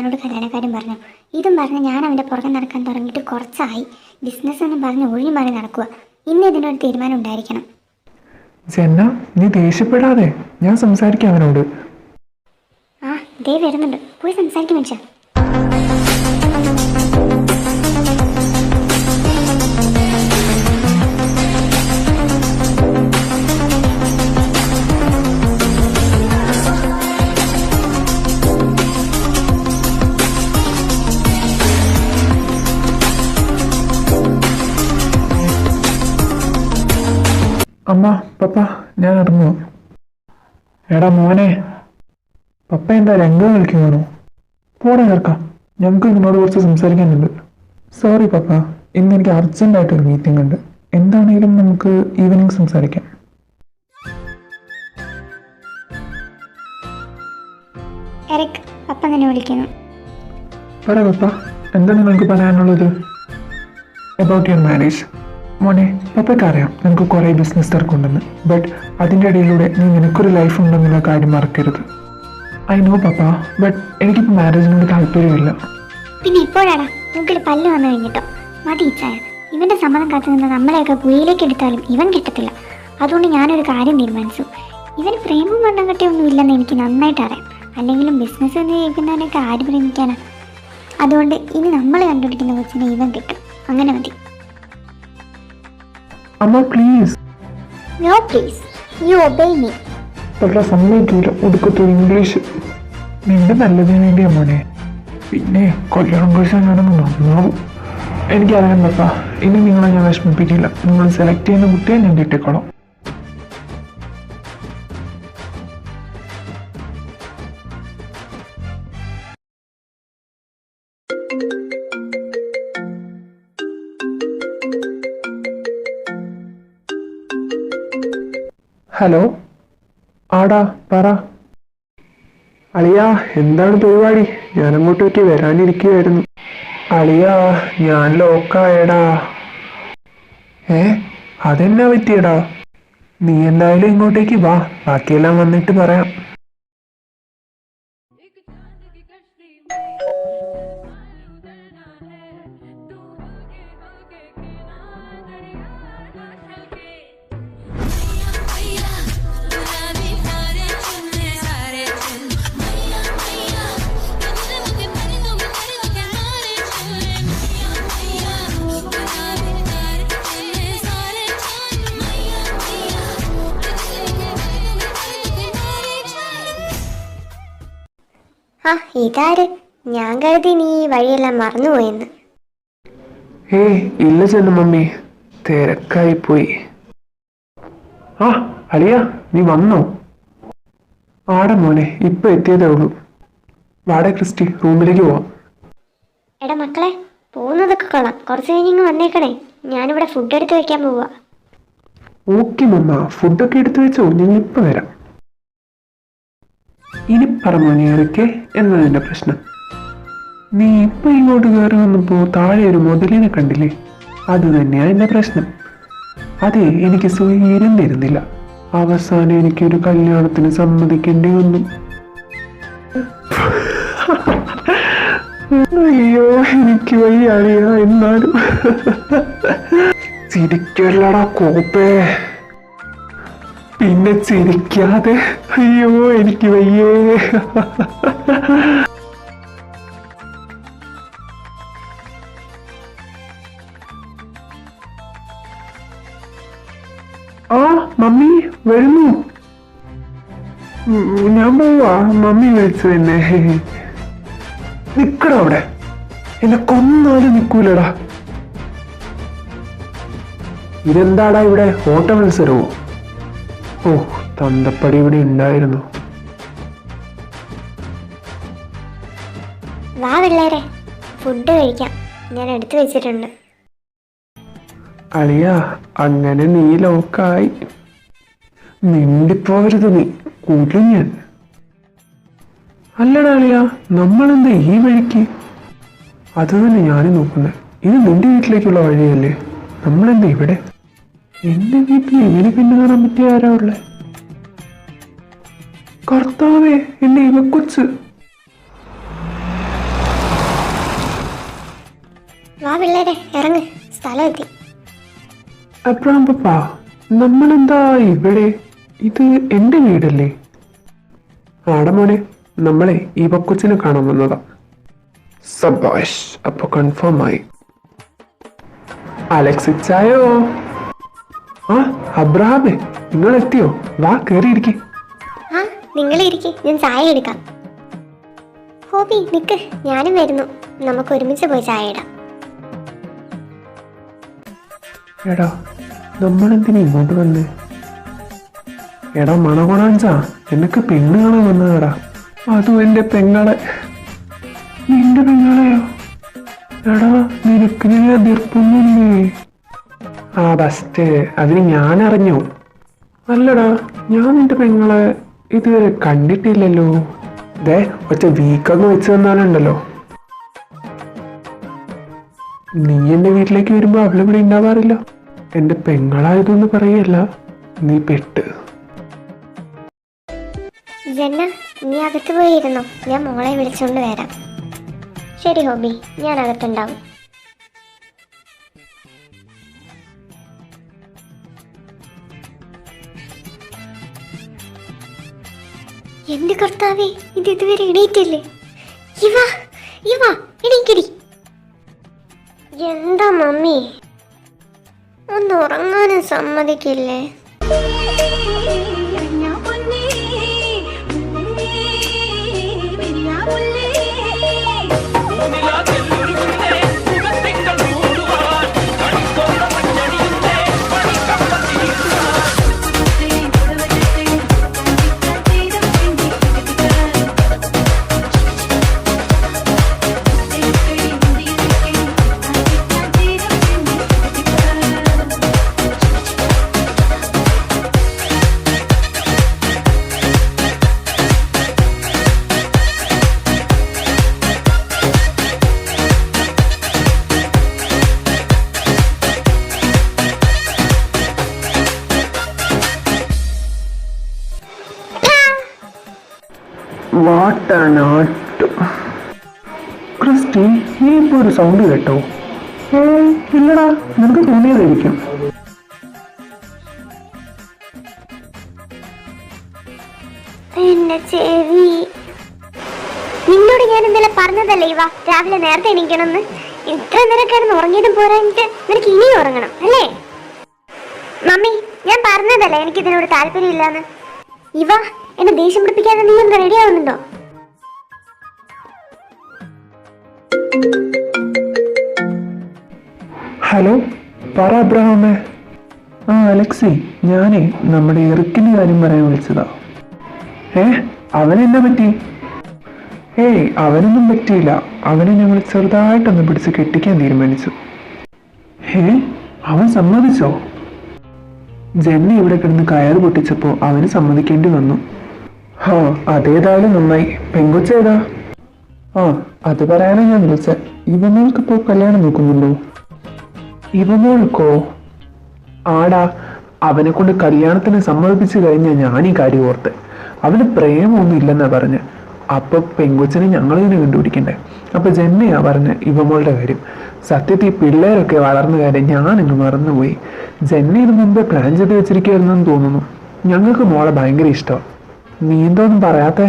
അവനോട് കല്യാണക്കാരും പറഞ്ഞു. ഇതും പറഞ്ഞ് ഞാൻ അവൻ്റെ പുറകെ നടക്കാൻ തുടങ്ങിയിട്ട് കുറച്ചായി. ബിസിനസ് എന്നും പറഞ്ഞ് ഒഴിഞ്ഞു മാറി നടക്കുക. ഇന്ന് ഇതിനൊരു തീരുമാനം ഉണ്ടായിരിക്കണം. ജന്ന, നീ ദേഷ്യപ്പെടാതെ, ഞാൻ സംസാരിക്കാം അവനോട്. ആ ദേ വരുന്നുണ്ട്, പോയി സംസാരിക്കും മനുഷ്യ. അമ്മ, പപ്പ, ഞാൻ ഇറങ്ങുക. എടാ മോനെ, പപ്പ എന്താ രംഗ കളിക്കുവാണോ? പോടെ ചേർക്കാം, ഞങ്ങൾക്ക് നിന്നോട് കുറച്ച് സംസാരിക്കാനുണ്ട്. സോറി പപ്പ, ഇന്ന് എനിക്ക് അർജൻറ്റായിട്ടൊരു മീറ്റിംഗ് ഉണ്ട്. എന്താണെങ്കിലും നമുക്ക് ഈവനിങ് സംസാരിക്കാം. എറിക്, പപ്പ നിന്നെ വിളിക്കുന്നു. പറ പപ്പ, എന്താണ് നിങ്ങൾക്ക് പറയാനുള്ളത്? About your marriage. മോനെ, പപ്പയ്ക്കറിയാം നിനക്ക് കുറേ ബിസിനസ് തിരക്കുണ്ടെന്ന്. ബട്ട് അതിൻ്റെ ഇടയിലൂടെ നീ നിനക്കൊരു ലൈഫ് ഉണ്ടെന്നുള്ള കാര്യം മറക്കരുത്. ഐ നോ പപ്പ, ബട്ട് എനിക്കിപ്പോൾ മാരേജിനോട് താല്പര്യമില്ല. പിന്നെ ഇപ്പോഴാണ് മൂക്കിൽ പല്ല് വന്നു കഴിഞ്ഞിട്ടോ? മതി ചായ. ഇവൻ്റെ സമ്മതം കാത്തു നിന്ന് നമ്മളെയൊക്കെ കുയിലേക്ക് എടുത്താലും ഇവൻ കിട്ടത്തില്ല. അതുകൊണ്ട് ഞാനൊരു കാര്യം തീരുമാനിച്ചു. ഇവന് പ്രേമം വണ്ണം കെട്ടിയൊന്നും ഇല്ലെന്ന് എനിക്ക് നന്നായിട്ട് അറിയാം. അല്ലെങ്കിലും ബിസിനസ് എന്ന് കേൾക്കുന്നവനൊക്കെ ആര് പ്രേമിക്കാനാ? അതുകൊണ്ട് ഇനി നമ്മൾ കണ്ടുപിടിക്കുന്ന കൊച്ചിനെ ഇവൻ കിട്ടും. അങ്ങനെ മതി. അമ്മ please. No please, you obey me. പപ്പ സമ്മതിക്കില്ല. ഒടുക്കത്തൊരു ഇംഗ്ലീഷ്. നിന്റെ നല്ലതിന് വേണ്ടിയാ മോനെ. പിന്നെ കല്യാണം കഴിച്ചാൽ ഞാനൊന്ന് നന്നാവും. എനിക്കറിയാം പപ്പ, ഇനി നിങ്ങളെ ഞാൻ വിഷമിപ്പിക്കില്ല. നിങ്ങൾ സെലക്ട് ചെയ്യുന്ന കുട്ടിയെ ഞാൻ കിട്ടിക്കോളാം. ഹലോ, ആടാ പറ. അളിയാ, എന്താണ് പരിപാടി? ഞാൻ അങ്ങോട്ടേക്ക് വരാനിരിക്കുകയായിരുന്നു. അളിയാ, ഞാൻ ലോക്കായടാ. അതെന്നാ പറ്റിയടാ? നീ എന്തായാലും ഇങ്ങോട്ടേക്ക് വാ, ബാക്കിയെല്ലാം വന്നിട്ട് പറയാം. ആ ഇതാര്? ഞാൻ കരുതി നീ ഈ വഴിയെല്ലാം മറന്നുപോയെന്ന്. ഇല്ല ചെന്നു മമ്മി, തിരക്കായി പോയി. ആ അളിയ, നീ വന്നോ? ആടെ മോനെ, ഇപ്പൊ എത്തിയതേ ഉള്ളൂ. വാടക ക്രിസ്റ്റി, റൂമിലേക്ക് പോവാം. എടാ മക്കളെ, പോകുന്നതൊക്കെ കൊള്ളാം. കുറച്ച് കഴിഞ്ഞ് വന്നേക്കണേ. ഞാനിവിടെ ഫുഡ് എടുത്ത് വെക്കാൻ പോവാ. ഓക്കെ മമ്മ, ഫുഡൊക്കെ എടുത്തു വെച്ചോ, ഞാൻ ഇപ്പൊ വരാം. ഇനി പറമോനെ ഇറക്കെ എന്നതിന്റെ പ്രശ്നം. നീ ഇപ്പൊ ഇങ്ങോട്ട് കയറി വന്നപ്പോ താഴെ ഒരു മുതലിനെ കണ്ടില്ലേ? അത് തന്നെയാ എന്റെ പ്രശ്നം. അതെ, എനിക്ക് സ്വയം തരുന്നില്ല. അവസാനം എനിക്കൊരു കല്യാണത്തിന് സമ്മതിക്കേണ്ടി വന്നു. അയ്യോ, എനിക്ക് വയ്യാളിയ. എന്നാലും ചിരിക്കല്ലടാ കോപ്പേ. പിന്നെ ചിരിക്കാതെ. അയ്യോ, എനിക്ക് വയ്യേ. ആ മമ്മി വരുന്നു. ഞാൻ പോവാ. മമ്മി വിളിച്ചു എന്നെ. നിക്കടാ അവിടെ, എന്നെ കൊന്നാലും നിക്കൂലടാ. ഇതെന്താടാ ഇവിടെ, ഓട്ട മത്സരമോ? ഓ, തന്തപ്പടി ഇവിടെ ഉണ്ടായിരുന്നു. വാ പിള്ളേരെ, ഫുഡ് കഴിക്കാം. ഞാൻ എടുത്തു വെച്ചിട്ടുണ്ട്. അളിയ, അങ്ങനെ നീ ലോക്കായി. മിണ്ടിപ്പോവരുത് നീ, കൂട്ടും ഞാൻ. അല്ലടാ അളിയ, നമ്മളെന്താ ഈ വഴിക്ക്? അത് തന്നെ ഞാനും നോക്കുന്നത്. ഇത് നിന്റെ വീട്ടിലേക്കുള്ള വഴിയല്ലേ? നമ്മളെന്താ ഇവിടെ? എന്റെ വീട്ടിൽ ഇങ്ങനെ പിന്നെ കാണാൻ പറ്റിയ ആരാ ഉള്ളേ? കർത്താവേ, എന്റെ ഇവക്കൊച്ച്. വാ പിള്ളേരെ ഇറങ്ങ്, സ്ഥലം എത്തി. അബ്രഹാം പപ്പ, നമ്മളെന്താ ഇവിടെ? ഇത് എൻ്റെ വീടല്ലേ? ആടെ മോനെ, നമ്മളെ ഈ പക്കൊച്ചിനെ കാണാൻ വന്നതാ. സബാഷ്, അപ്പൊ കൺഫേം ആയി. അലക്സിച്ചായോ? ആ അബ്രഹാമേ, നിങ്ങൾ എത്തിയോ? വാ കേറിയിരിക്കെ. ആ നിങ്ങളിരിക്കെ, ഞാൻ ചായ എടുക്കാം. ഹോബി നിക്ക്, ഞാനും വരുന്നു. നമുക്ക് ഒരുമിച്ച് പോയി ചായ ഇടാം. എടാ, നമ്മളെന്തിനാ ഇങ്ങോട്ട് വന്നേ? എടാ മണകൊണാഞ്ചാ, എനിക്ക് പെണ്ണ് കാണാൻ വന്നതാടാ. അതും എൻ്റെ പെങ്ങളെ. നിന്റെ പെങ്ങളെയോ? എടാ, നിനക്ക് ഞാൻ എതിർപ്പൊന്നുമില്ലേ? ആ ബസ്റ്റ്, അതിന് ഞാൻ അറിഞ്ഞു. അല്ലടാ, ഞാൻ നിന്റെ പെങ്ങളെ ഇതുവരെ കണ്ടിട്ടില്ലല്ലോ. ദേ ഒറ്റ വീക്കൊക്കെ വെച്ച് തന്നാലുണ്ടല്ലോ. നീ എൻ്റെ വീട്ടിലേക്ക് വരുമ്പോ അവളിവിടെ ഉണ്ടാവാറില്ല. എൻ്റെ പെങ്ങളായതൊന്ന് പറയല്ല, നീ പെട്ട്. ജന്ന, നീ അകത്ത് പോയിരുന്നോ? ഞാൻ മോളെ വിളിച്ചോണ്ട് വരാം. ശരി ഹോബി, ഞാൻ അകത്തുണ്ടാവും. എന്റെ കർത്താവേ, ഇത് ഇതുവരെ എണീറ്റില്ലേ? ഇവ എണീക്കടി. എന്താ മമ്മി, ഒന്ന് ഉറങ്ങാനും സമ്മതിക്കില്ലേ? വാട്ടനാട്ട് ക്രിസ്റ്റി, നീ ഇപ്പൊ ഒരു സൗണ്ട് കേട്ടോ? ഇല്ലടാ, നിനക്ക് തോന്നിയതായിരിക്കും. എന്റെ ചെവി. നിന്നോട് ഞാൻ എന്തെല്ലാം പറഞ്ഞതല്ലേ ഇവ രാവിലെ നേരത്തെ എണീക്കണമെന്ന്? ഇത്ര നേരം കിടന്ന് ഉറങ്ങിയതും പോരാഞ്ഞിട്ട് നിനക്ക് ഇനിയും ഉറങ്ങണം അല്ലേ? മമ്മി, ഞാൻ പറഞ്ഞതല്ലേ എനിക്ക് ഇതിനോട് താല്പര്യമില്ലാന്ന്. ഇവ എന്നെ ദേഷ്യം പിടിപ്പിക്കാതെ നീ ഒന്ന് റെഡി ആവുന്നുണ്ടോ? ഹലോ, പറ അബ്രഹാമേ. ആ അലക്സി, ഞാനേ നമ്മുടെ ഇറുക്കിന്റെ കാര്യം പറയാൻ വിളിച്ചതാ. അവനെന്നാ പറ്റി? അവനൊന്നും പറ്റിയില്ല. അവനെ ഞങ്ങൾ ചെറുതായിട്ടൊന്ന് പിടിച്ച് കെട്ടിക്കാൻ തീരുമാനിച്ചു. അവൻ സമ്മതിച്ചോ? ജെന്നി ഇവിടെ കിടന്ന് കയറ് പൊട്ടിച്ചപ്പോ അവന് സമ്മതിക്കേണ്ടി വന്നു. അതേതായാലും നന്നായി. പെങ്കൊച്ചേതാ? അത് പറയാനാ ഞാൻ വിളിച്ച. ഇവമോൾക്കിപ്പോ കല്യാണം നോക്കുന്നുണ്ടോ? ഇവമോൾക്കോ? ആടാ, അവനെ കൊണ്ട് കല്യാണത്തിന് സമ്മതിപ്പിച്ചു കഴിഞ്ഞാൽ ഞാൻ ഈ കാര്യം ഓർത്ത്. അവന് പ്രേമൊന്നും ഇല്ലെന്നാ പറഞ്ഞ്. അപ്പൊ പെങ്കൊച്ചിനെ ഞങ്ങൾ തന്നെ കണ്ടുപിടിക്കണ്ടേ. അപ്പൊ ജെന്നയാ പറഞ്ഞ് ഇവമോളുടെ കാര്യം. സത്യത്തിൽ പിള്ളേരൊക്കെ വളർന്ന കാര്യം ഞാനിങ്ങ് മറന്നുപോയി. ജെന്ന ഇത് മുമ്പേ പ്ലാൻ ചെയ്ത് വെച്ചിരിക്കുവായിരുന്നെന്ന് തോന്നുന്നു. ഞങ്ങൾക്ക് മോളെ ഭയങ്കര ഇഷ്ടമാണ്. നീ എന്തോന്നും പറയാത്തെ?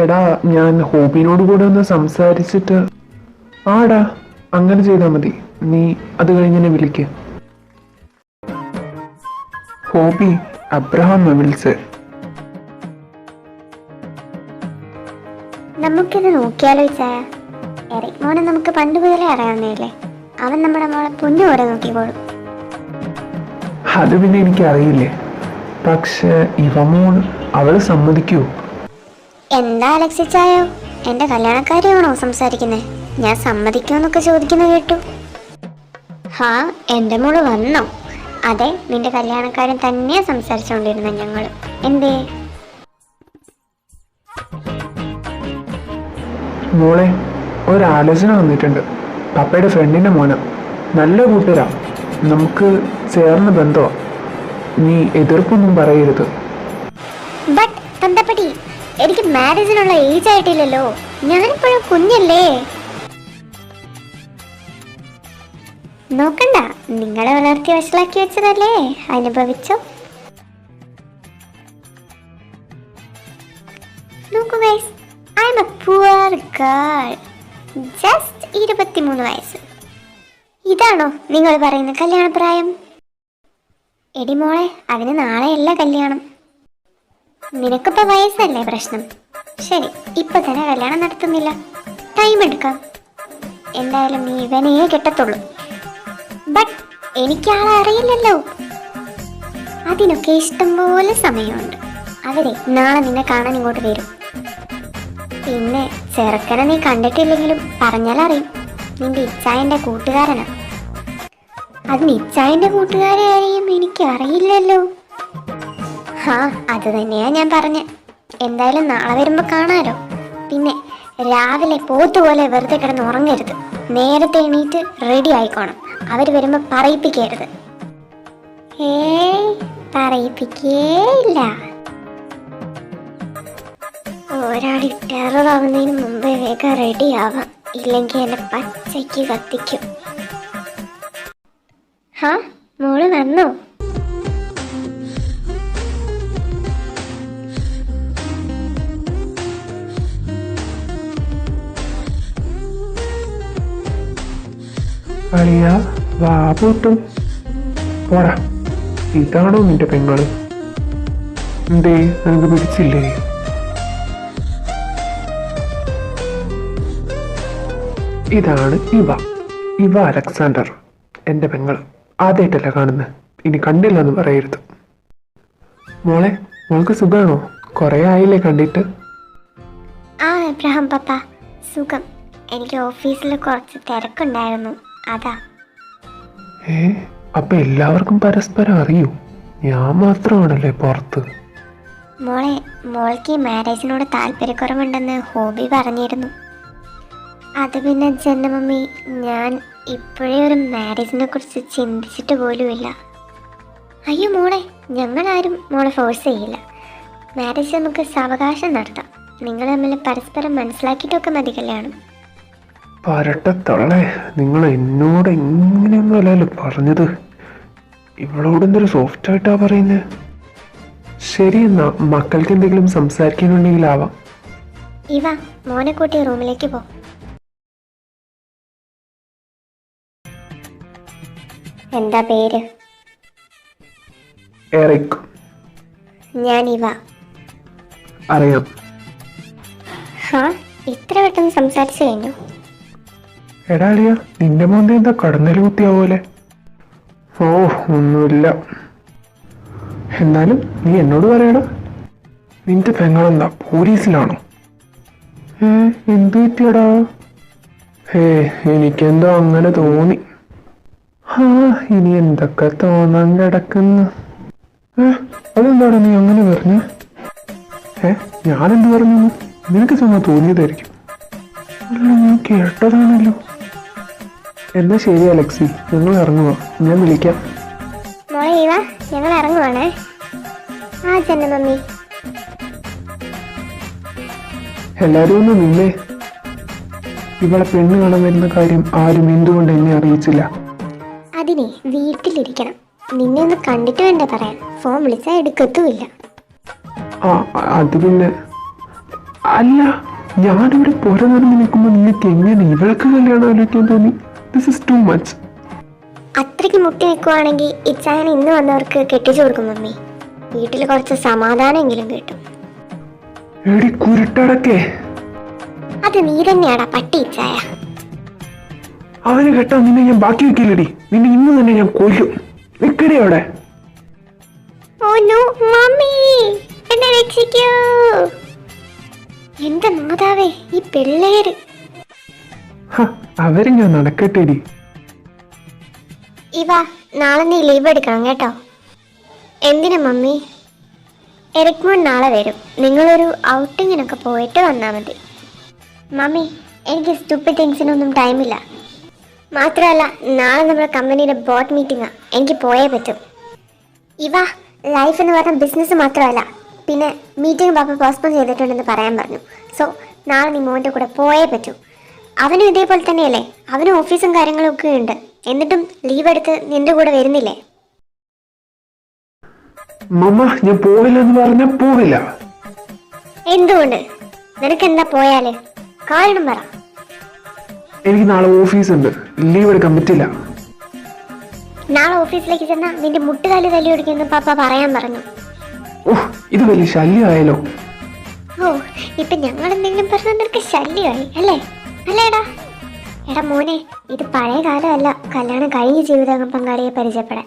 എടാ, ഞാൻ ഹോബിനോട് കൂടെ ഒന്ന് സംസാരിച്ചിട്ട്. ആടാ, അങ്ങനെ ചെയ്താൽ മതി. നീ അത് കഴിഞ്ഞെന്നെ വിളിക്ക്. ഹോബി, അബ്രഹാം വിളിച്ച്. നമുക്കിത് നോക്കിയാലോ ചായ? എറിക് മോനെ നമുക്ക് പണ്ട് മുതലേ അറിയാവുന്നതല്ലേ. അവൻ നമ്മുടെ മോളെ പൊന്നുപോലെ നോക്കിക്കോളും. അത് പിന്നെ എനിക്കറിയില്ലേ. പക്ഷെ ഇവമോൾ അവള് സമ്മതിക്കൂ? എന്താ അലക്സി ചായോ, എന്റെ കല്യാണക്കാരിയാണോ സംസാരിക്കുന്നത്? ഞാൻ സമ്മതിക്കുമെന്നൊക്കെ ചോദിക്കുന്ന കേട്ടു. എന്റെ മോള് വന്നോ? അതെ, നിന്റെ കല്യാണക്കാരൻ തന്നെയാ സംസാരിച്ചുകൊണ്ടിരുന്ന ഞങ്ങള്. എന്തേ? മോളെ, ഒരാലോചന വന്നിട്ടുണ്ട്. പപ്പയുടെ ഫ്രണ്ടിന്റെ മോന, നല്ല കൂട്ടരാ, നമുക്ക് ചേർന്ന ബന്ധമാ. നീ എതിർപ്പൊന്നും പറയരുത്. ബട്ട് തന്തപ്പടി, എനിക്ക് മാരേജിനുള്ള ഏജ് ആയിട്ടില്ലല്ലോ. ഞാനിപ്പോഴും കുഞ്ഞല്ലേ. നോക്കണ്ട, നിങ്ങളെ വളർത്തി വഷളാക്കി വെച്ചതല്ലേ, അനുഭവിച്ചോ. നോക്കൂ guys, I M A poor girl. Just 23 വയസ്സ്. ഇതാണോ നിങ്ങൾ പറയുന്ന കല്യാണപ്രായം? എടി മോളെ, അവന് നാളെയല്ല കല്യാണം. നിനക്കിപ്പോ വയസ്സല്ലേ പ്രശ്നം? ശരി, ഇപ്പൊ തന്നെ കല്യാണം നടത്തുന്നില്ല, ടൈം എടുക്കാം. എന്തായാലും നീ ഇവനേ കെട്ടത്തുള്ളൂ. ബട്ട് എനിക്കാളെ അറിയില്ലല്ലോ. അതിനൊക്കെ ഇഷ്ടംപോലെ സമയമുണ്ട്. അവരെ നാളെ നിന്നെ കാണാൻ ഇങ്ങോട്ട് വരും. പിന്നെ ചെറുക്കനെ നീ കണ്ടിട്ടില്ലെങ്കിലും പറഞ്ഞാലറിയും, നിന്റെ ഇച്ചായന്റെ കൂട്ടുകാരനാ. അതിന് ഇച്ചായന്റെ കൂട്ടുകാരെ ആരെയും എനിക്ക് അറിയില്ലല്ലോ. അത് തന്നെയാ ഞാൻ പറഞ്ഞേ. എന്തായാലും നാളെ വരുമ്പോ കാണാലോ. പിന്നെ രാവിലെ പോത്തുപോലെ വെറുതെ കിടന്ന് ഉറങ്ങരുത്. നേരത്തെ എണീറ്റ് റെഡി ആയിക്കോണം. അവര് വരുമ്പോ പറയിപ്പിക്കരുത്. പറയിപ്പിക്കേയില്ല. ഒരാളി ടെററാവുന്നതിന് മുമ്പേ വേഗം റെഡി ആവാം, ഇല്ലെങ്കിൽ എന്നെ പച്ചയ്ക്ക് കത്തിക്കും. മോള് വന്നോ? അളിയ വാ പൂട്ടും പോടാ. ഇതാണോ നിന്റെ പെങ്ങള്? എന്തേ, നിനക്ക് പിടിച്ചില്ലേ? ഇതാണ് ഇവ അലക്സാണ്ടർ, എൻ്റെ പെങ്ങൾ. ആദ്യമായിട്ടല്ല കാണുന്നത്, ഇനി കണ്ടില്ലെന്ന് പറയരുത്. മോൾക്ക് സുഖാണോ? കുറേ ആയില്ലേ കണ്ടിട്ട്? എബ്രഹാം പപ്പ, സുഖം. എനിക്ക് ഓഫീസിൽ കുറച്ച് തിരക്കുണ്ടായിരുന്നു, അതാ. അപ്പൊ എല്ലാവർക്കും പരസ്പരം അറിയൂ? ഞാൻ മാത്രമാണല്ലേ പുറത്ത്? മോൾക്ക് ഈ മാരേജിനോട് താല്പര്യക്കുറവുണ്ടെന്ന് ഹോബി പറഞ്ഞിരുന്നു. അത് പിന്നെ ജനമമ്മി, ഞാൻ ഇപ്പോഴേ ഒരു മാരേജിനെ കുറിച്ച് ചിന്തിച്ചിട്ട് പോലുമില്ല. അയ്യോ മോളെ, ഞങ്ങളാരും മോളെ ഫോഴ്സ് ചെയ്യില്ല. മാരേജ് നമുക്ക് സാവകാശം നടത്താം. നിങ്ങൾ തമ്മിൽ പരസ്പരം മനസ്സിലാക്കിയിട്ടൊക്കെ മതി കല്യാണം. പരട്ടത്തള്ളേ, നിങ്ങൾ എന്നോട് എങ്ങനെയൊന്നും അല്ലല്ലോ പറഞ്ഞത്. ഇവളോട് എന്തൊരു സോഫ്റ്റ് ആയിട്ടാ പറയുന്നത്. ശരി, എന്നാ മക്കൾക്ക് എന്തെങ്കിലും സംസാരിക്കാനുണ്ടെങ്കിൽ ആവാം. മോനെ കൂട്ടി റൂമിലേക്ക് പോ. എന്താ പേര്? എറിക്. ഞാൻ അറിയാം. ഇത്ര പെട്ടെന്ന് സംസാരിച്ചു കഴിഞ്ഞു? എടാളിയ, നിന്റെ മോന്തെ എന്താ കടന്നൽ കുത്തിയാവോലെ? ഒന്നുമില്ല. എന്നാലും നീ എന്നോട് പറയടാ, നിന്റെ പെങ്ങളെന്താ പോലീസിലാണോ? എന്തു പറ്റിയടാ? എനിക്കെന്തോ അങ്ങനെ തോന്നി. ഇനി എന്തൊക്കെ തോന്നാൻ കിടക്കുന്നു. അതെന്താടാ നീ അങ്ങനെ പറഞ്ഞു? ഞാനെന്ത് പറഞ്ഞു? നിനക്ക് ചുമ്മാ തോന്നിയതായിരിക്കും. അല്ല, ഞാൻ കേട്ടതാണല്ലോ. എന്നാ ശരി അലക്സി, ഞങ്ങൾ ഇറങ്ങുക. ഞാൻ വിളിക്കാം. ഞങ്ങൾ ഇറങ്ങുവാണേ. മമ്മി, എല്ലാരും ഒന്ന് നിന്നേ. ഇവളെ പെണ്ണ് കാണാൻ വരുന്ന കാര്യം ആരും എന്തുകൊണ്ട് എന്നെ അറിയിച്ചില്ല? അതിനെ വീട്ടിലിരിക്കണം. നിന്നെ ഒന്ന് കണ്ടിട്ട് വേണ്ട പറയാൻ. ഫോൺ വിളിച്ചാൽ എടുക്കത്തുമില്ല. അത് പിന്നെ അല്ല, ഞാനിവിടെ പുറ നടന്ന് നിൽക്കുമ്പോ നിങ്ങൾക്ക് എങ്ങനെ ഇവൾക്ക് കല്യാണം ആലോചിക്കാൻ തോന്നി? This is too much. അത്രയ്ക്ക് മുട്ടി നിൽക്കുവാണെങ്കിൽ ഇച്ചായൻ ഇന്ന് വന്നവർക്ക് കെട്ടിച്ചു കൊടുക്കും മമ്മി. വീട്ടിൽ കുറച്ച് സമാധാനമെങ്കിലും കിട്ടും. കുരുട്ടടക്കേ, അത് നീ തന്നെയാടാ പട്ടി ഇച്ചായ. അവന് കേട്ടാ നിന്നെ ഞാൻ ബാക്കി വെക്കില്ലടി. നിന്നെ ഇന്ന് തന്നെ ഞാൻ കൊല്ലും. നിക്കടി അവിടെ. എന്നെ രക്ഷിക്കൂ. എന്റെ മാതാവേ, ഈ പിള്ളേര്. അവര് ഞാൻ നടക്കട്ടെടി. നാളെ നീ ലീവ് എടുക്കണം കേട്ടോ. എന്തിനാ മമ്മി? എറിക് മോൻ നാളെ വരും. നിങ്ങളൊരു ഔട്ടിങ്ങിനൊക്കെ പോയിട്ട് വന്നാൽ മതി. മമ്മി, എനിക്ക് സ്റ്റുപ്പിഡ് തിങ്സിനൊന്നും ടൈമില്ല. മാത്രമല്ല, നാളെ നമ്മുടെ കമ്പനിയുടെ ബോർഡ് മീറ്റിംഗാ. എനിക്ക് പോയേ പറ്റും. ലൈഫ് എന്ന് പറഞ്ഞ ബിസിനസ് മാത്രമല്ല, പിന്നെ മീറ്റിംഗ് പാപ്പ പോസ്റ്റ്പോൺ ചെയ്തിട്ടുണ്ടെന്ന് പറയാൻ പറഞ്ഞു. സോ നാളെ നീ മോൻ്റെ കൂടെ പോയേ പറ്റൂ. അവനും ഇതേപോലെ തന്നെയല്ലേ? അവനും ഓഫീസും കാര്യങ്ങളും ഒക്കെ ഉണ്ട്. എന്നിട്ടും ലീവ് എടുത്ത് നിന്റെ കൂടെ വരുന്നില്ലേ? മമ്മ ഞാൻ പോവില്ലെന്ന് പറഞ്ഞാൽ പോവില്ല. എന്തുകൊണ്ട്? നിനക്കെന്താ പോയാല്? കാരണം പറ. എനിക്ക് നാളെ ഓഫീസുണ്ട്, ലീവ് എടുക്കാൻ പറ്റില്ല. നാളെ ഓഫീസിലേക്ക് ചെന്നാ നിന്റെ മുട്ടുകാല് തല്ലി ഓടിക്കുമെന്ന് പപ്പ പറയാൻ പറഞ്ഞു. ഓഹ്, ഇത് വലിയ ശല്യമായാലോ? ഓ, ഇപ്പൊ ഞങ്ങൾ എന്തെങ്കിലും പറഞ്ഞാൽ നിനക്ക് ശല്യമായി അല്ലേ? അല്ലേടാ? എടാ മോനെ, ഇത് പഴയ കാലമല്ല കല്യാണം കഴിഞ്ഞ ജീവിത പങ്കാളിയെ പരിചയപ്പെടാൻ.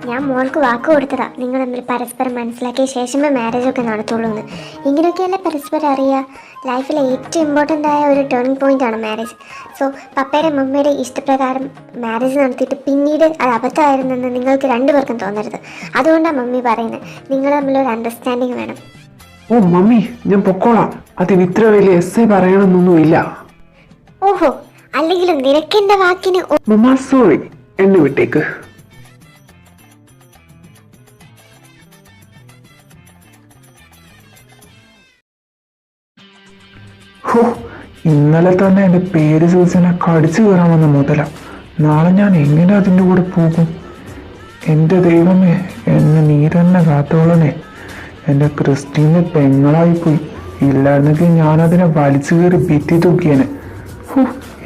ഞാൻ മോൾക്ക് വാക്ക് കൊടുത്തതാ നിങ്ങൾ തമ്മിൽ പരസ്പരം മനസ്സിലാക്കിയ ശേഷമേ മാരേജ് ഒക്കെ നടത്തുള്ളൂ എന്ന്. ഇങ്ങനെയൊക്കെയല്ലേ പരസ്പരം അറിയുക. ലൈഫിലെ ഏറ്റവും ഇമ്പോർട്ടൻ്റ് ആയ ഒരു ടേണിംഗ് പോയിന്റ് ആണ് മാരേജ്. സോ പപ്പയുടെ മമ്മിയുടെ ഇഷ്ടപ്രകാരം മാരേജ് നടത്തിയിട്ട് പിന്നീട് അത് അബദ്ധമായിരുന്നെന്ന് നിങ്ങൾക്ക് രണ്ടുപേർക്കും തോന്നരുത്. അതുകൊണ്ടാണ് മമ്മി പറയുന്നത്, നിങ്ങൾ തമ്മിലൊരു അണ്ടർസ്റ്റാൻഡിങ് വേണം. ഓ മമ്മി, ഞാൻ പൊക്കോളാം. അതിന് ഇത്ര വലിയ എസ് പറയണമെന്നൊന്നുമില്ല. ഓഹോ, അല്ലെങ്കിലും നിനക്കെന്റെ വാക്കിന് മമ്മ സോറി, എന്നെ വിട്ടേക്ക്. ഹോ, ഇന്നലെ തന്നെ എൻ്റെ പേര് ചോദിച്ചെന്നെ കടിച്ചു കയറാൻ വന്ന മുതല. നാളെ ഞാൻ എങ്ങനെ അതിൻ്റെ കൂടെ പോകും? എൻ്റെ ദൈവമേ, എന്നെ നീ തന്നെ കാത്തോളണേ. എൻ്റെ ക്രിസ്റ്റീൻ്റെ പെങ്ങളായിപ്പോയി. ഇല്ലായിരുന്നെങ്കിൽ ഞാനതിനെ വലിച്ചു കയറി ഭിത്തി തൂക്കിയേനെ. ഹോ,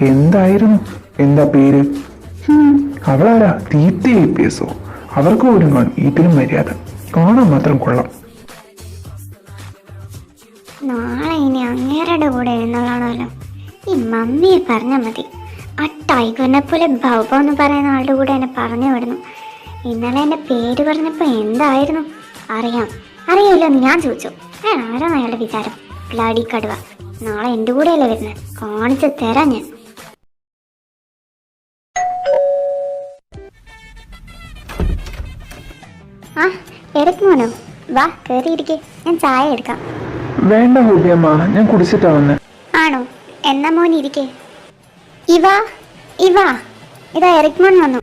എന്തായിരുന്നു? എന്താ പേര്? അവളാരാ? തീറ്റി APS. അവർക്ക് പോലും കാണും ഇതിലും മര്യാദ. കാണാൻ മാത്രം കൊള്ളാം. നാളെ ഇനി അങ്ങേരുടെ കൂടെ എഴുന്നള്ളാണല്ലോ. ഈ മമ്മിയെ പറഞ്ഞാൽ മതി. ആ ടൈഗറിനെ പോലെ ബൗബ എന്ന് പറയുന്ന ആളുടെ കൂടെ എന്നെ പറഞ്ഞു വിടുന്നു. ഇന്നലെ എൻ്റെ പേര് പറഞ്ഞപ്പോൾ എന്തായിരുന്നു? അറിയാമല്ലോ എന്ന് ഞാൻ ചോദിച്ചു. ആരാണ് അയാളുടെ വിചാരം? ബ്ലഡി കടുവ. നാളെ എൻ്റെ കൂടെയല്ലേ വരുന്നത്? കാണിച്ച് തരാം ഞാൻ. ആ, എറിക് മോനോ, വാ കയറിയിരിക്കെ, ഞാൻ ചായ എടുക്കാം. വേണ്ട ഹൂബിയമ്മ, ഞാൻ കുടിച്ചിട്ടാ വന്നെ. ആണോ? എന്നാ മോൻ ഇരിക്കേ. ഇവാ ഇതാ എറിക് മോൻ വന്നു.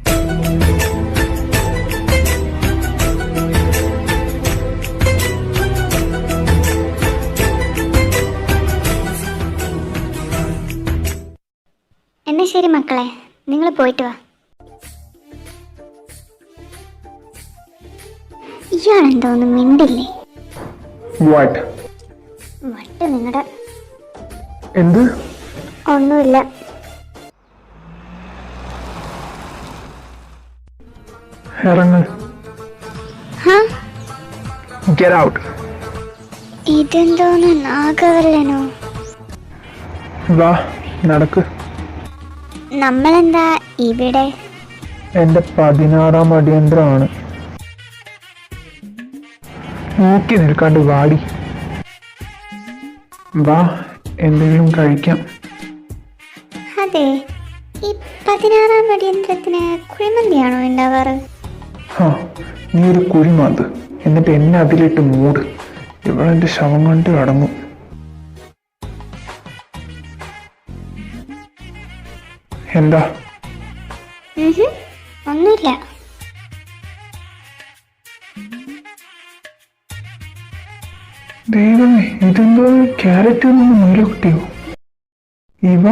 എന്നാ ശരി മക്കളെ, നിങ്ങൾ പോയിട്ട് വാ. ഇയാളെന്തോന്നും മിണ്ടില്ലേ? വാട്ട്? വട്ട് നിങ്ങളുടെ. എന്ത്? ഒന്നുമില്ല. ഇറങ്ങ്. Get out. ഇതെന്തോന്ന് നാഗവല്ലനോ? വാ നടക്ക്. നമ്മളെന്താ ഇവിടെ? എൻ്റെ 16ാം അടിയന്തരമാണ്. നോക്കി നിൽക്കാണ്ട് വാടി. വാ, എന്തെങ്കിലും കഴിക്കാം. അതെ, ഈ 16ാം അടിയന്തരത്തിന് കുഴിമന്തിയാണോ ഉണ്ടാവാറ്? ഹാ, നീ ഒരു കുഴിമാന്ത്. എന്നിട്ട് എന്നെ അതിലിട്ട് മൂട്. ഇവളെൻ്റെ ശവം കൊണ്ട് അടങ്ങും. എന്താ? ഒന്നുമില്ല. ദൈവമേ, ഇതെന്തോ ക്യാരറ്റ് നിന്ന് മേലെ കിട്ടിയോ? ഇവ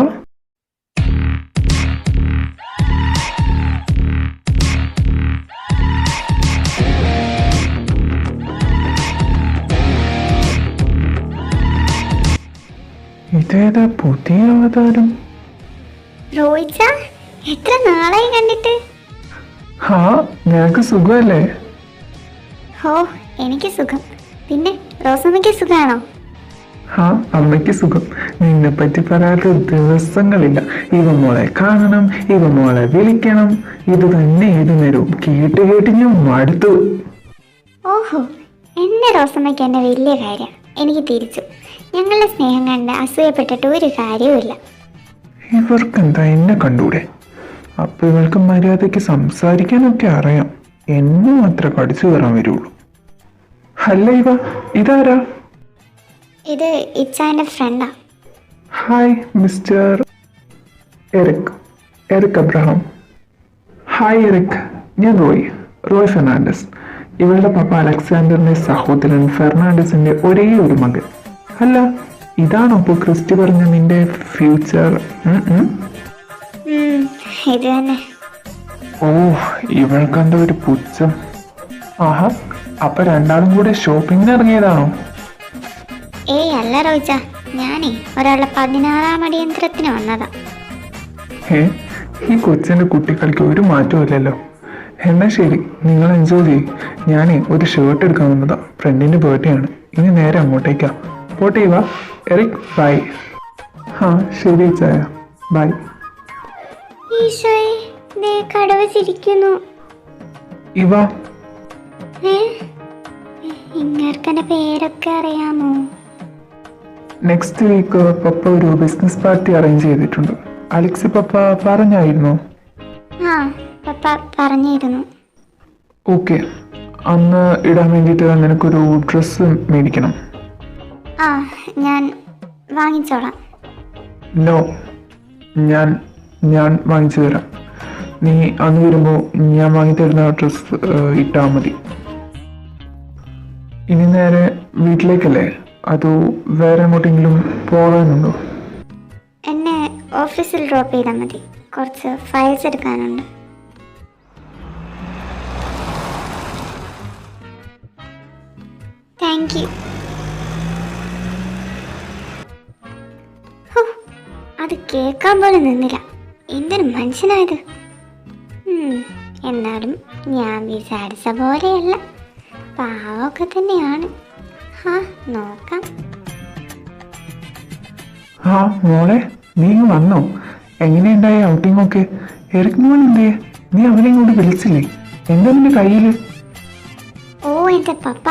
ഇതേതാ പുതിയ അവതാരം? റോയിച്ച, എത്ര നാളായി കണ്ടിട്ട്? ഹാ, ഞങ്ങൾക്ക് സുഖമല്ലേ? ഓ, എനിക്ക് സുഖം. പിന്നെ റോസമ്മയ്ക്ക് സുഖമാണോ? ഹാ, അമ്മയ്ക്ക് സുഖം. നിന്നെ പറ്റി പറയാത്ത ദിവസങ്ങളില്ല. ഇവ മോളെ കാണണം, ഇവ മോളെ വിളിക്കണം. ഇത് തന്നെ ഏതു നേരവും കേട്ട് കേട്ട് ഞാൻ മടുത്തു. ഓഹോ, എന്റെ റോസമ്മയ്ക്ക് എന്നെ വലിയ കാര്യം. എനിക്ക് തിരിച്ചു. ഞങ്ങളുടെ സ്നേഹം കണ്ട് അസൂയപ്പെട്ടിട്ട് ഒരു കാര്യവുമില്ല. ഇവർക്കെന്താ എന്നെ കണ്ടൂടെ? അപ്പൊ ഇവൾക്ക് മര്യാദയ്ക്ക് സംസാരിക്കാനൊക്കെ അറിയാം. എന്നെ മാത്രമേ കടിച്ചു കയറാൻ വരുള്ളൂ. അല്ല ഇവ, ഇതാരാ? ഇത് ഇച്ചാൻ്റെ ഫ്രണ്ടാ. Hi mister Eric Abraham. Hi Eric, ഞാൻ റോയ് ഫെർണാണ്ടസ്. ഇവളുടെ പപ്പ അലക്സാണ്ടറിന്റെ സഹോദരൻ ഫെർണാണ്ടസിന്റെ ഒരേ ഒരു മകൻ. അല്ല, ഇതാണോ ഇപ്പോൾ ക്രിസ്റ്റി പറഞ്ഞ നിന്റെ ഫ്യൂച്ചർ? ഇത് തന്നെ. ഓ, ഇവൾക്കെന്താ ഒരു പുച്ഛം. ആഹാ, അപ്പൊ രണ്ടാളും കൂടെ ഷോപ്പിങ്ങിന് ഇറങ്ങിയതാണോ? ഏയ് അല്ല റോയിച്ച, ഞാനേ ഒരാളുടെ 16-ാം അടിയന്തരത്തിന് വന്നതാ. ഏ, ഈ കൊച്ചിന്റെ കുട്ടികൾക്ക് ഒരു മാറ്റവും ഇല്ലല്ലോ. എന്നാ ശരി, നിങ്ങൾ എൻജോയ് ചെയ്യും. ഞാനേ ഒരു ഷർട്ട് എടുക്കാൻ വന്നതാ. ഫ്രണ്ടിന്റെ ബർത്ത്ഡേ ആണ്. ഇനി നേരെ അങ്ങോട്ടേക്കാ. പോട്ടെ വാ എറിക്, ബൈ. ആ ശരി ചായ, ബൈ. ഈശോയെ, ദേ കടവ് ചിരിക്കുന്നു. ഇവ ഇങ്ങർക്കെന്റെ പേരൊക്കെ അറിയാമോ? നെക്സ്റ്റ് വീക്ക് പപ്പ ഒരു ബിസിനസ് പാർട്ടി അറേഞ്ച് ചെയ്തിട്ടുണ്ട്. അലക്സി പപ്പ പറഞ്ഞായിരുന്നോ? ആ, പപ്പ പറഞ്ഞിരുന്നു. ഓക്കെ, അന്ന് ഇടാൻ വേണ്ടിയിട്ട് നിനക്കൊരു ഡ്രസ്സ് മേടിക്കണം. ആ, ഞാൻ വാങ്ങിച്ചോളാം. നോ, ഞാൻ ഞാൻ വാങ്ങിച്ചു തരാം. നീ അന്ന് വരുമ്പോൾ ഞാൻ വാങ്ങിത്തരുന്ന ഡ്രസ്സ് ഇട്ടാൽ മതി. ഇനി നേരെ വീട്ടിലേക്കല്ലേ, അതോ വേറെ എങ്ങോട്ടെങ്കിലും പോകാനുണ്ടോ? എന്നെ ഓഫീസിൽ ഡ്രോപ്പ് ചെയ്താൽ മതി. കുറച്ച് ഫയൽസ് എടുക്കാനുണ്ട്. Thank you. അത് കേൾക്കാൻ പോലും നിന്നില്ല. എന്തൊരു മനുഷ്യനായത്. എന്നാലും ഞാൻ വിചാരിച്ച പോലെയല്ല, പാവമൊക്കെ തന്നെയാണ്. നോക്കാം. ആ മോളെ, നീ ഇങ്ങ് വന്നോ? എങ്ങനെയുണ്ടായി ഔട്ടിംഗ് ഒക്കെ? എറിക് മോൻ എന്തേ? നീ അവനെ ഇങ്ങോട്ട് വിളിച്ചില്ലേ? എന്താ നിന്റെ കയ്യില്? ഓ എൻ്റെ പപ്പ,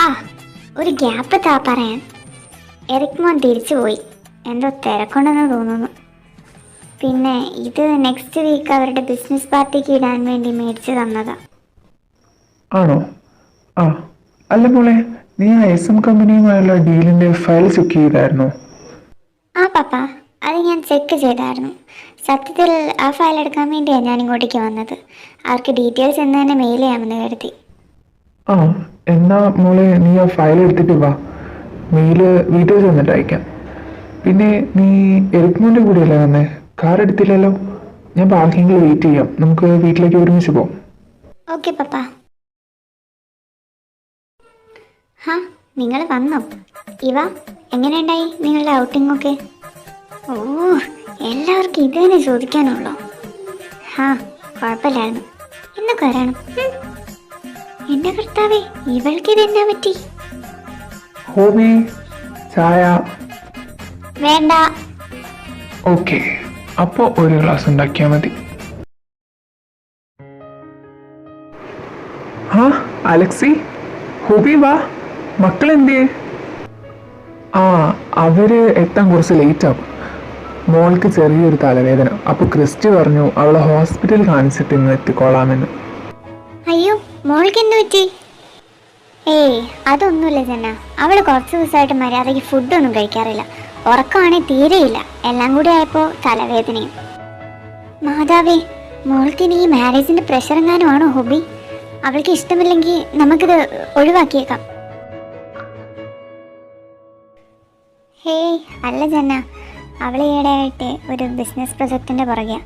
ഒരു ഗ്യാപ്പ് താ പറയാൻ. എറിക് മോൻ തിരിച്ചു പോയി. എന്തോ തിരക്കുണ്ടെന്ന് തോന്നുന്നു. പിന്നെ ഇത് നെക്സ്റ്റ് വീക്ക് അവരുടെ ബിസിനസ് പാർട്ടിക്ക് ഇടാൻ വേണ്ടി മേടിച്ചു തന്നതാ. ആണോ? ആ, അല്ല മോളെ, നീ ആ SM കമ്പനിയുമായുള്ള ഡീലിന്റെ ഫയൽ ചെക്ക് ചെയ്തായിരുന്നോ? ആ പപ്പ, അത് ഞാൻ ചെക്ക് ചെയ്തായിരുന്നു. സത്യത്തിൽ ആ ഫയൽ എടുക്കാൻ വേണ്ടിയാണ് ഞാൻ ഇങ്ങോട്ടേക്ക് വന്നത്. അവർക്ക് ഡീറ്റെയിൽസ് എന്ന് തന്നെ മെയിൽ ചെയ്യാമെന്ന് കരുതി. ആ, എന്നാ മോളെ നീ ആ ഫയൽ എടുത്തിട്ട് വാ. മെയില് വീട്ടിൽ ചെന്നിട്ട് അയക്കാം. പിന്നെ നീ എറിക് മോൻ്റെ കൂടെയല്ലേ വന്നേ? കാർ എടുത്തില്ലല്ലോ. ഞാൻ പാർക്കിങ്ങിൽ വെയിറ്റ് ചെയ്യാം. നമുക്ക് വീട്ടിലേക്ക് ഒരുമിച്ച് പോകാം. ഓക്കെ പപ്പ. നിങ്ങൾ വന്നോ? ഇവ എങ്ങനെയുണ്ടായി നിങ്ങളുടെ ഔട്ടിംഗ് ഒക്കെ? ഓ, എല്ലാവർക്കും ഇത് തന്നെ ചോദിക്കാനുള്ളൂ. കുഴപ്പമില്ലായിരുന്നു. എന്നൊക്കെ വരണം. എന്റെ കർത്താവേ, ഇവൾക്ക് ഇതെന്നാ പറ്റി? ഹോബി ചായ? വേണ്ട. ഓക്കെ, അപ്പോ ഒരു ഗ്ലാസ് ഉണ്ടാക്കിയാൽ മതി. അലക്സി, ഹോബി വാ. മക്കളെന്തേ? അവര് എത്താൻ കുറച്ച് ലേറ്റ് ആവും. മോൾക്ക് ചെറിയൊരു തലവേദന. അപ്പോൾ ക്രിസ്റ്റി പറഞ്ഞു അവളെ ഹോസ്പിറ്റലിൽ കാണിച്ചിട്ട് ഇന്ന് എത്തിക്കോളാമെന്ന്. അയ്യോ, മോൾക്ക് എന്ത് പറ്റി? ഏയ് അതൊന്നുമില്ല ജന. അവൾ കുറച്ച് ദിവസമായിട്ട് മര്യാദയ്ക്ക് ഫുഡൊന്നും കഴിക്കാറില്ല. ഉറക്കമാണെങ്കിൽ തീരെയില്ല. എല്ലാം കൂടി ആയപ്പോൾ തലവേദനയും. മാതാവേ, മോൾക്കിനി ഈ മാരേജിന്റെ പ്രഷർ എങ്ങാനും ആണോ ഹോബി? അവൾക്ക് ഇഷ്ടമില്ലെങ്കിൽ നമുക്കിത് ഒഴിവാക്കിയേക്കാം. ഹേയ് അല്ല ജന, അവൾ ഈയിടെയായിട്ട് ഒരു ബിസിനസ് പ്രൊജക്റ്റിൻ്റെ പുറകെ.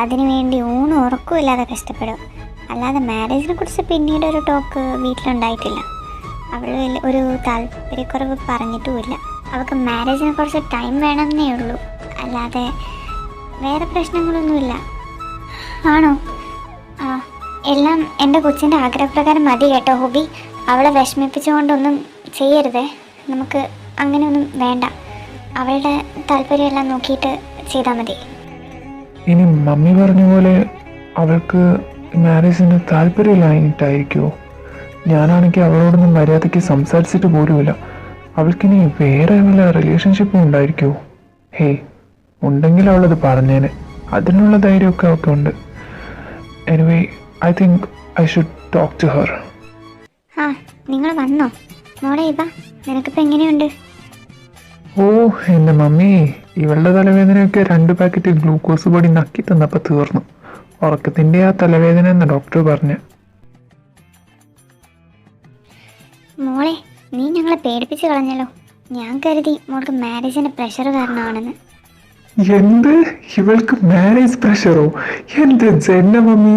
അതിനുവേണ്ടി ഊണും ഉറക്കവും ഇല്ലാതെ കഷ്ടപ്പെടും. അല്ലാതെ മാരേജിനെ കുറിച്ച് പിന്നീട് ഒരു ടോക്ക് വീട്ടിലുണ്ടായിട്ടില്ല. അവൾ ഒരു താല്പര്യക്കുറവ് പറഞ്ഞിട്ടുമില്ല. അവൾക്ക് മാരേജിനെ കുറച്ച് ടൈം വേണമെന്നേ ഉള്ളൂ, അല്ലാതെ വേറെ പ്രശ്നങ്ങളൊന്നുമില്ല. ആണോ? എല്ലാം എൻ്റെ കൊച്ചിൻ്റെ ആഗ്രഹപ്രകാരം മതി കേട്ടോ ഹോബി. അവളെ വിഷമിപ്പിച്ചുകൊണ്ടൊന്നും ചെയ്യരുതേ. നമുക്ക് അങ്ങനെയൊന്നും വേണ്ട. അവളുടെ താല്പര്യമെല്ലാം നോക്കിയിട്ട് ചെയ്താൽ മതി. ഇനി മമ്മി പറഞ്ഞ പോലെ അവൾക്ക് മാരേജിന് താല്പര്യമില്ലായിട്ടായിരിക്കുമോ? ഞാനാണെങ്കിൽ അവളോടൊന്നും മര്യാദയ്ക്ക് സംസാരിച്ചിട്ട് പോലുമില്ല. അവൾക്കിനി വേറെ വല്ല റിലേഷൻഷിപ്പും ഉണ്ടായിരിക്കുമോ? ഹേയ്, ഉണ്ടെങ്കിൽ അവളത് പറഞ്ഞേനെ. അതിനുള്ള ധൈര്യമൊക്കെ അവൾക്ക് ഉണ്ട്. Anyway, I think I should talk to her. നിങ്ങൾ വന്നോ മോളെ? ഇവ നിനക്കിപ്പോൾ എങ്ങനെയുണ്ട്? ഓ എൻ്റെ മമ്മി, ഇവളുടെ തലവേദനയൊക്കെ 2 പാക്കറ്റ് ഗ്ലൂക്കോസ് പൊടി നക്കി തന്നപ്പോൾ തീർന്നു. ഉറക്കത്തിൻ്റെ ആ തലവേദന എന്ന് ഡോക്ടർ പറഞ്ഞു. മോളെ, നീ ഞങ്ങളെ പേടിപ്പിച്ച് കളഞ്ഞല്ലോ. ഞാൻ കരുതി മോൾക്ക് മാരേജിൻ്റെ പ്രഷർ കാരണമാണെന്ന്. എന്ത്? ഇവൾക്ക് മാരേജ് പ്രഷറോ? എന്ത് ജന്ന മമ്മി.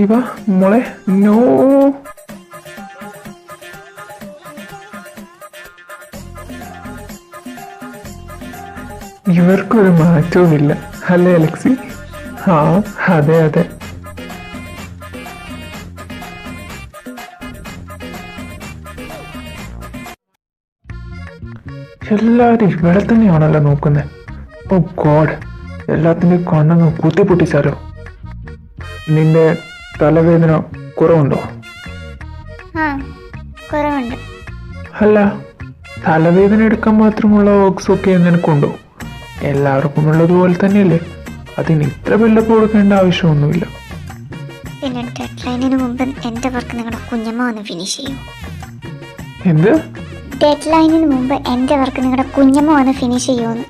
ഇവ മോളെ നോ. ഇവർക്കൊരു മാറ്റവുമില്ല അല്ലേ അലക്സി? ആ അതെ അതെ. എല്ലാവരും ഇവിടെ തന്നെയാണല്ലോ നോക്കുന്നത്. ഓ ഗോഡ്, എല്ലാത്തിൻ്റെയും കണ്ണങ്ങ് കുത്തിപ്പൊട്ടിച്ചാലോ. നിന്റെ തലവേദന കുറവുണ്ടോ? ആ കുറവുണ്ട്. അല്ല, തലവേദന എടുക്കാൻ മാത്രമുള്ള വർക്ക്സ് ഒക്കെ നിനക്കുണ്ടോ? എല്ലാവർക്കും ഉള്ളതുപോലെ തന്നെയല്ലേ, അതിന് ഇത്ര ബിൽഡപ്പ് കൊടുക്കേണ്ട ആവശ്യമൊന്നുമില്ല. പിന്നെ ഡെഡ് ലൈനിന് മുമ്പ് എൻ്റെ വർക്ക് നിങ്ങളുടെ കുഞ്ഞമ്മ വന്ന് ഫിനിഷ് ചെയ്യും. എന്ത്? ഡെഡ് ലൈനിന് മുമ്പ് എൻ്റെ വർക്ക് നിങ്ങളുടെ കുഞ്ഞമ്മ വന്ന് ഫിനിഷ് ചെയ്യുമെന്ന്.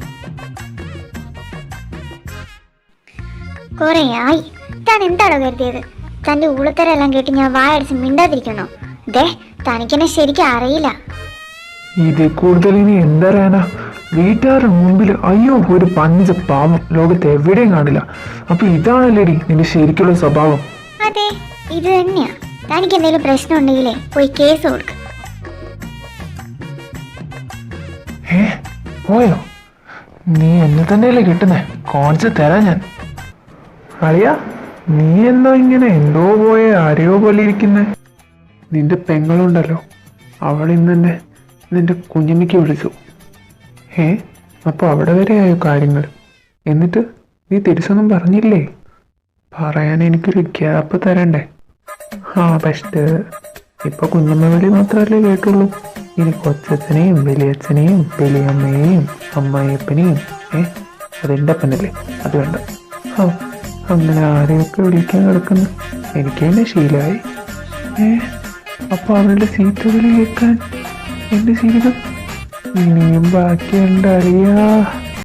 കുറേ ആയി. താൻ എന്താണോ കരുതിയത്? തൻ്റെ ഊളത്തരെല്ലാം കേട്ട് ഞാൻ വായടിച്ച് മിണ്ടാതിരിക്കണോ? ദേ, തനിക്കെന്നെ ശരിക്കും അറിയില്ല. ഇത് കൂടുതൽ ഇനി എന്തറിയാനാ? വീട്ടുകാരുടെ മുമ്പിൽ അയ്യോ ഒരു പഞ്ച പാവം ലോകത്ത് എവിടെയും കാണില്ല. അപ്പൊ ഇതാണല്ലേടി നിന്റെ ശരിക്കുള്ള സ്വഭാവം? അതെ, ഇത് തന്നെയാ. തനിക്ക് എന്തെങ്കിലും പ്രശ്നം ഉണ്ടെങ്കിലേ പോയി കേസ് കൊടുക്ക. പോയോ? നീ എന്നെ തന്നെയല്ലേ കിട്ടുന്നേ, കാണിച്ചു തരാം ഞാൻ. അറിയാ, നീ എന്തോ ഇങ്ങനെ എന്തോ പോയ ആരെയോ പോലെ ഇരിക്കുന്നേ. നിന്റെ പെങ്ങളുണ്ടല്ലോ, അവൾ ഇന്ന് തന്നെ നിന്റെ കുഞ്ഞമ്മയ്ക്ക് വിളിച്ചു. അപ്പൊ അവിടെ വരെ ആയോ കാര്യങ്ങൾ? എന്നിട്ട് നീ തിരിച്ചൊന്നും പറഞ്ഞില്ലേ? പറയാൻ എനിക്കൊരു ഗ്യാപ്പ് തരണ്ടേ? പക്ഷേ ഇപ്പൊ കുഞ്ഞമ്മ വിളി മാത്രമല്ലേ കേട്ടുള്ളൂ. ഇനി കൊച്ചച്ഛനെയും വലിയച്ഛനെയും വലിയമ്മയെയും അമ്മായിയപ്പനെയും അതെന്റെ അപ്പനല്ലേ, അത് വേണ്ട. അങ്ങനെ ആരെയൊക്കെ വിളിക്കാൻ കിടക്കുന്നു. എനിക്ക് തന്നെ ശീലമായി. അപ്പൊ അവളുടെ ചീത്ത വിളി കേൾക്കാൻ എന്റെ ജീവിതം ഇനിയും ബാക്കിയുണ്ടറിയാ.